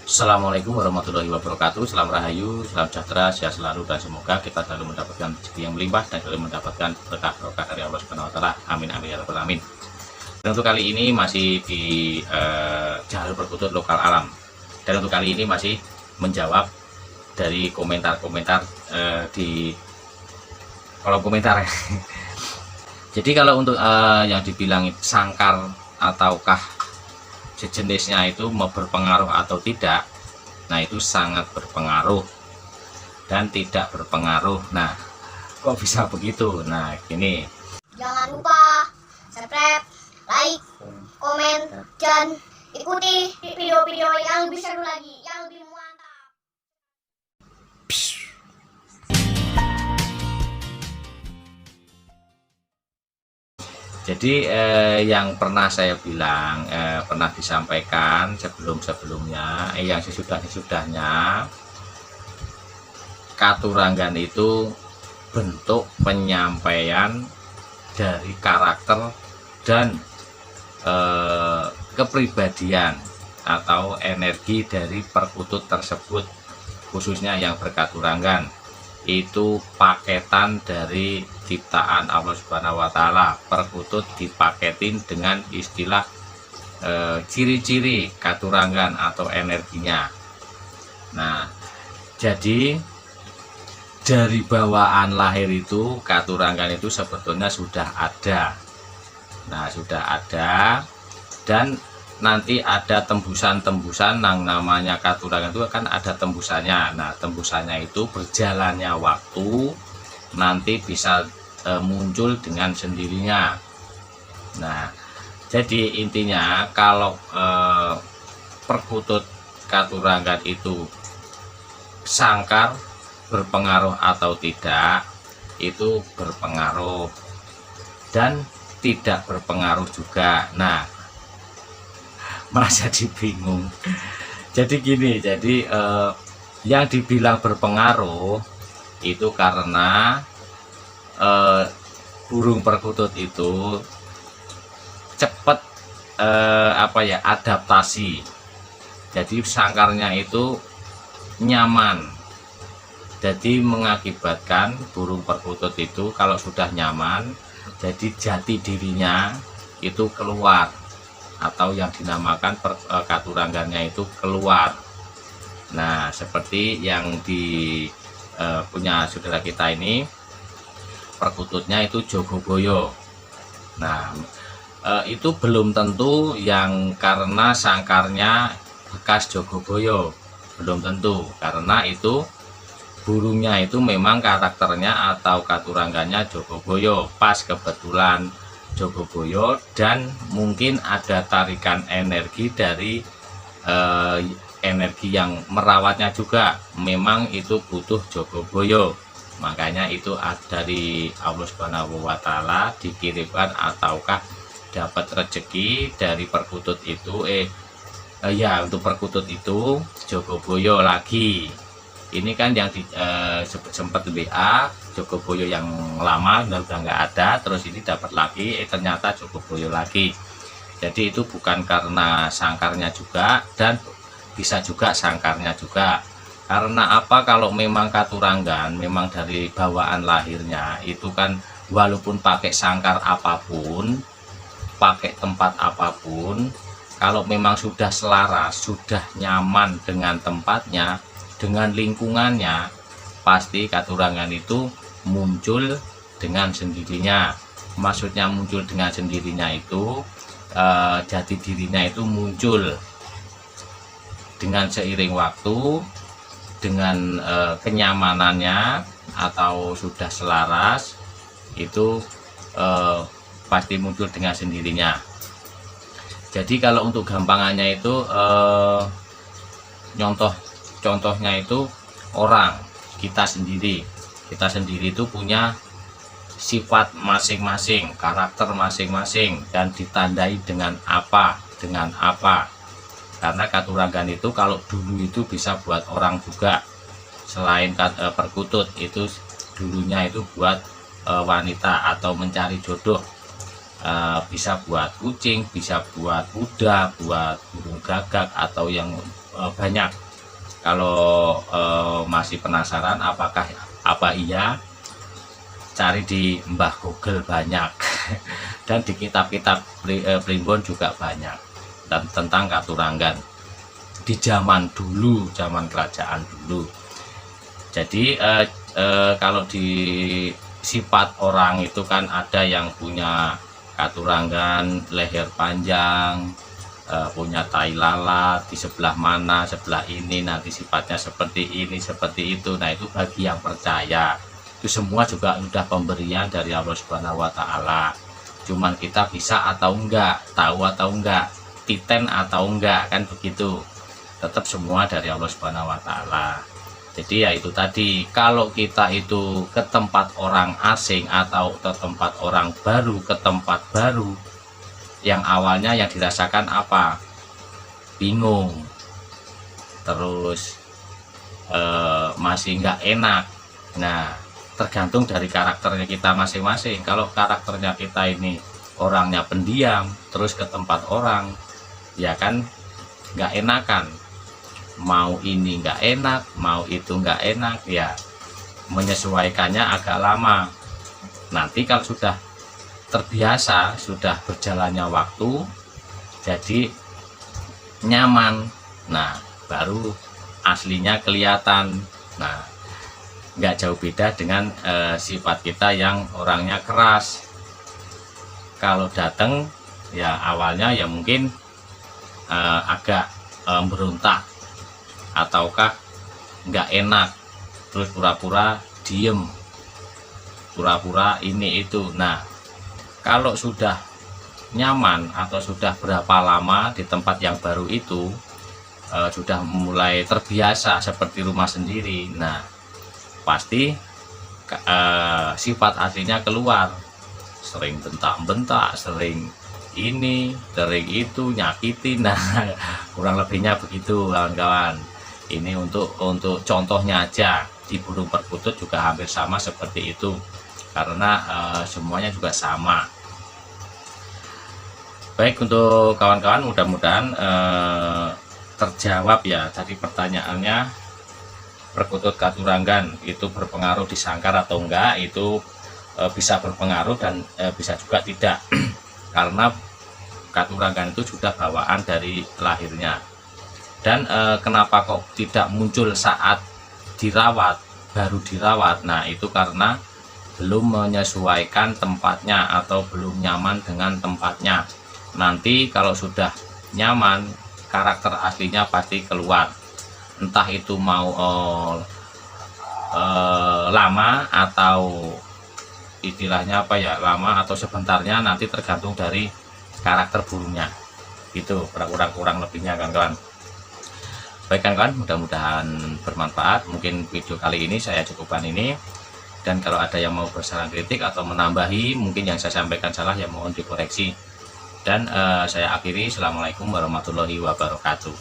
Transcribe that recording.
Assalamualaikum warahmatullahi wabarakatuh. Salam rahayu, salam sejahtera, sehat selalu, dan semoga kita selalu mendapatkan rezeki yang melimpah dan selalu mendapatkan berkah-berkah dari Allah Subhanahu wa taala. Amin amin ya rabbal alamin. Dan untuk kali ini masih di jalur perkutut lokal alam. Dan untuk kali ini masih menjawab dari komentar-komentar di kolom komentar. Jadi kalau untuk yang dibilang sangkar ataukah sejenisnya itu mau berpengaruh atau tidak, nah itu sangat berpengaruh dan tidak berpengaruh. Nah, kok bisa begitu? Nah, gini. Jangan lupa subscribe, like, komen, dan ikuti video-video yang lebih seru lagi, yang lebih mantap. Jadi yang pernah saya bilang, pernah disampaikan sebelum-sebelumnya, yang sesudahnya, katuranggan itu bentuk penyampaian dari karakter dan kepribadian atau energi dari perkutut tersebut, khususnya yang berkaturanggan. Itu paketan dari ciptaan Allah Subhanahu wa taala. Perkutut dipaketin dengan istilah ciri-ciri katuranggan atau energinya. Nah, jadi dari bawaan lahir itu katuranggan itu sebetulnya sudah ada. Nah, sudah ada, dan nanti ada tembusan-tembusan yang namanya katuranggan itu kan ada tembusannya. Nah, tembusannya itu berjalannya waktu nanti bisa muncul dengan sendirinya. Nah, jadi intinya kalau perkutut katuranggan itu sangkar berpengaruh atau tidak, itu berpengaruh dan tidak berpengaruh juga. Nah, malah jadi bingung. Jadi gini, jadi yang dibilang berpengaruh itu karena burung perkutut itu cepat adaptasi. Jadi sangkarnya itu nyaman. Jadi mengakibatkan burung perkutut itu kalau sudah nyaman, jadi jati dirinya itu keluar, atau yang dinamakan katuranggannya itu keluar. Nah, seperti yang punya saudara kita ini, perkututnya itu Jogoboyo. Nah, itu belum tentu yang karena sangkarnya bekas Jogoboyo, belum tentu, karena itu burungnya itu memang karakternya atau katuranggannya Jogoboyo, pas kebetulan Jogoboyo, dan mungkin ada tarikan energi dari energi yang merawatnya juga, memang itu butuh Jogoboyo. Makanya itu dari Allah Subhanahu wa taala dikirimkan ataukah dapat rezeki dari perkutut itu untuk perkutut itu Jogoboyo lagi. Ini kan yang sempat WA Jogoboyo yang lama udah nggak ada, terus ini dapat lagi, ternyata Jogoboyo lagi. Jadi itu bukan karena sangkarnya juga, dan bisa juga sangkarnya juga. Karena apa? Kalau memang katuranggan, memang dari bawaan lahirnya itu kan, walaupun pakai sangkar apapun, pakai tempat apapun, kalau memang sudah selaras, sudah nyaman dengan tempatnya, dengan lingkungannya, pasti katuranggan itu muncul dengan sendirinya. Maksudnya muncul dengan sendirinya itu jati dirinya itu muncul dengan seiring waktu, dengan kenyamanannya atau sudah selaras, itu pasti muncul dengan sendirinya. Jadi kalau untuk gampangannya itu contohnya itu orang, kita sendiri itu punya sifat masing-masing, karakter masing-masing, dan ditandai dengan apa. Karena katuranggan itu kalau dulu itu bisa buat orang juga, selain perkutut itu dulunya itu buat wanita atau mencari jodoh. Bisa buat kucing, bisa buat kuda, buat burung gagak, atau yang banyak. Kalau masih penasaran apa iya, cari di Mbah Google banyak dan di kitab-kitab primbon juga banyak, dan tentang Katuranggan di zaman dulu, zaman kerajaan dulu. Jadi kalau di sifat orang itu kan ada yang punya Katuranggan leher panjang, punya tai lalat di sebelah mana, sebelah ini nanti sifatnya seperti ini, seperti itu. Nah, itu bagi yang percaya. Itu semua juga sudah pemberian dari Allah Subhanahu wa Ta'ala. Cuman kita bisa atau enggak, tahu atau enggak, titen atau enggak, kan begitu. Tetap semua dari Allah Subhanahu wa Ta'ala. Jadi ya itu tadi, kalau kita itu ke tempat orang asing atau ke tempat orang baru, ke tempat baru, yang awalnya yang dirasakan apa? Bingung, terus masih nggak enak. Nah, tergantung dari karakternya kita masing-masing. Kalau karakternya kita ini orangnya pendiam, terus ke tempat orang, ya kan nggak enakan. Mau ini nggak enak, mau itu nggak enak, ya menyesuaikannya agak lama. Nanti kalau sudah terbiasa, sudah berjalannya waktu, jadi nyaman, nah baru aslinya kelihatan. Nah, nggak jauh beda dengan sifat kita yang orangnya keras. Kalau datang ya awalnya ya mungkin agak berontak ataukah nggak enak, terus pura-pura diem, pura-pura ini itu. Nah, kalau sudah nyaman atau sudah berapa lama di tempat yang baru itu, sudah mulai terbiasa seperti rumah sendiri, nah pasti sifat aslinya keluar. Sering bentak-bentak, sering ini, sering itu, nyakitin. Nah, kurang lebihnya begitu kawan-kawan. Ini untuk contohnya aja. Di burung perkutut juga hampir sama seperti itu, karena semuanya juga sama. Baik, untuk kawan-kawan mudah-mudahan terjawab ya tadi pertanyaannya, perkutut Katuranggan itu berpengaruh di sangkar atau enggak. Itu bisa berpengaruh dan bisa juga tidak karena Katuranggan itu sudah bawaan dari lahirnya. Dan kenapa kok tidak muncul saat dirawat, baru dirawat? Nah, itu karena belum menyesuaikan tempatnya atau belum nyaman dengan tempatnya. Nanti kalau sudah nyaman, karakter aslinya pasti keluar. Entah itu mau lama atau istilahnya apa ya, lama atau sebentarnya, nanti tergantung dari karakter burungnya. Itu kurang lebihnya kawan-kawan. Baik kawan-kawan, mudah-mudahan bermanfaat. Mungkin video kali ini saya cukupkan ini. Dan kalau ada yang mau bersaran kritik atau menambahi mungkin yang saya sampaikan salah, ya mohon dikoreksi. Dan saya akhiri. Assalamualaikum warahmatullahi wabarakatuh.